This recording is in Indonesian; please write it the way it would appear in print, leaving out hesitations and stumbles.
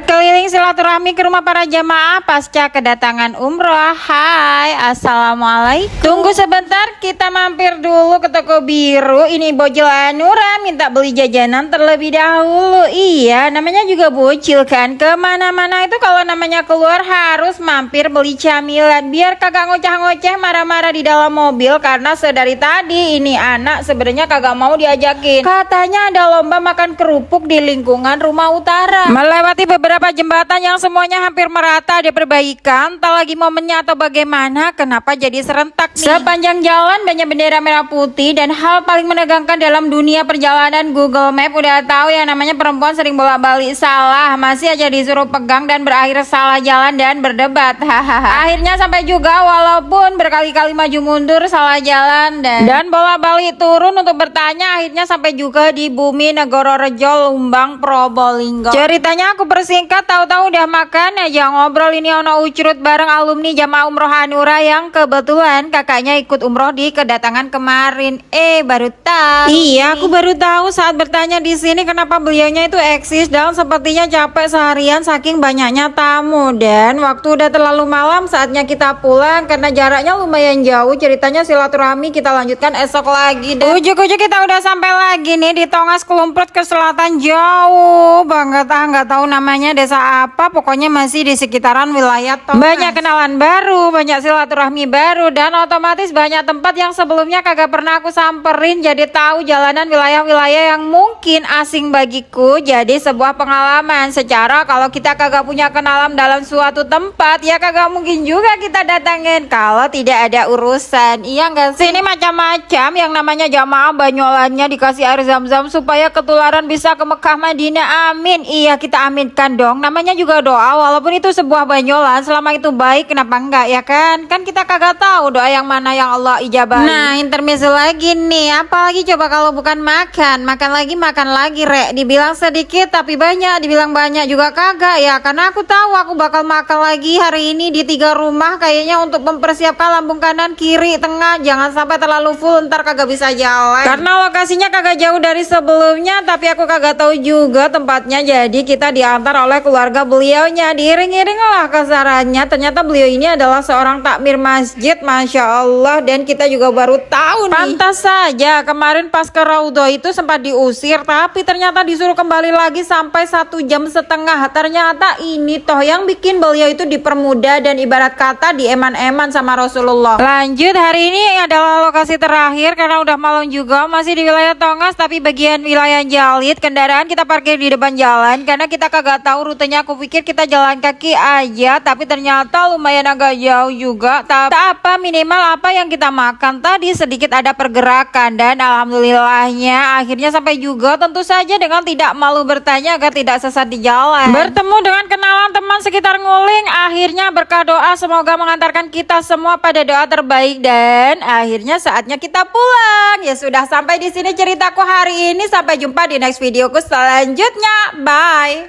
Berkeliling silaturahmi ke rumah para jamaah pasca kedatangan umroh. Hai, assalamualaikum. Tunggu sebentar, kita mampir dulu ke toko biru. Ini bocil Anura minta beli jajanan terlebih dahulu. Iya, namanya juga bocil kan. Kemana-mana itu kalau namanya keluar harus mampir beli camilan biar kagak ngoceh-ngoceh marah-marah di dalam mobil. Karena sedari tadi ini anak sebenarnya kagak mau diajakin. Katanya ada lomba makan kerupuk di lingkungan rumah utara. Melewati beberapa jembatan yang semuanya hampir merata diperbaikan. Tak lagi momennya atau bagaimana, kenapa jadi serentak nih? Sepanjang jalan banyak bendera merah putih. Dan hal paling menegangkan dalam dunia perjalanan, Google Map udah tahu yang namanya perempuan sering bolak-balik salah. Masih aja disuruh pegang dan berakhir salah jalan dan berdebat. Hahaha. Akhirnya sampai juga walaupun berkali-kali maju mundur salah jalan dan bolak-balik turun untuk bertanya. Akhirnya sampai juga di Bumi Negororejo, Lumbang, Probolinggo. Ceritanya aku persingkat, tahu-tahu udah makan aja ngobrol. Ini ono ucrut bareng alumni jamaah umroh Anura yang kebetulan kakaknya ikut umroh di kedatangan kemarin. Baru tahu. Iya, aku baru tahu saat bertanya di sini kenapa beliaunya itu eksis dan sepertinya capek seharian saking banyaknya tamu. Dan waktu udah terlalu malam, saatnya kita pulang karena jaraknya lumayan jauh. Ceritanya silaturahmi kita lanjutkan esok lagi. Dan ujuk-ujuk kita udah sampai lagi nih di Tongas Kelumprut ke selatan, jauh banget. Nggak tahu namanya desa apa, pokoknya masih di sekitaran wilayah Tongas. Banyak kenalan baru, banyak silaturahmi baru, dan otomatis banyak tempat yang sebelumnya kagak pernah aku samperin. Jadi tahu jalanan wilayah-wilayah yang mungkin asing bagiku. Jadi sebuah pengalaman. Secara kalau kita kagak punya kenalan dalam suatu tempat, ya kagak mungkin juga kita datangin kalau tidak ada urusan. Iya nggak sih? Sini macam-macam yang namanya jamaah banyolannya dikasih air zam-zam supaya ketularan bisa ke Mekah Madinah. Amin. Iya, kita aminkan dong. Namanya juga doa, walaupun itu sebuah banyolan, selama itu baik kenapa enggak ya kan? Kan kita kagak tahu doa yang mana yang Allah ijabah. Nah, intermezzo lagi nih. Apalagi coba kalau bukan makan lagi, Rek. Dibilang sedikit tapi banyak, dibilang banyak juga kagak ya. Karena aku tahu aku bakal makan lagi hari ini di 3 rumah kayaknya untuk mempersiapkan lambung kanan, kiri, tengah. Jangan sampai terlalu full, ntar kagak bisa jalan. Karena lokasinya kagak jauh dari sebelumnya, tapi aku kagak tahu juga tempatnya. Jadi kita diantar oleh keluarga beliaunya. Diiring-iring lah kasarannya. Ternyata beliau ini adalah seorang takmir masjid, Masya Allah. Dan kita juga baru tahu nih. Pantas saja kemarin pas ke Raudhah itu sempat diusir, tapi ternyata disuruh kembali lagi sampai 1,5 jam. Ternyata ini toh yang bikin beliau itu dipermudah dan ibarat kata dieman-eman sama Rasulullah. Lanjut, hari ini adalah lokasi terakhir karena udah malam juga. Masih di wilayah Tongas tapi bagian wilayah Jalid. Kendaraan kita parkir di depan jalan karena kita kagak tahu rutenya. Aku pikir kita jalan kaki aja, tapi ternyata lumayan agak jauh juga. Tak apa, minimal apa yang kita makan tadi sedikit ada pergerakan. Dan alhamdulillahnya akhirnya sampai juga, tentu saja dengan tidak malu bertanya agar tidak sesat di jalan. Bertemu dengan kenalan teman sekitar Nguling. Akhirnya berkah doa semoga mengantarkan kita semua pada doa terbaik. Dan akhirnya saatnya kita pulang. Ya sudah, sampai di sini ceritaku hari ini. Sampai jumpa di next videoku selanjutnya. Bye.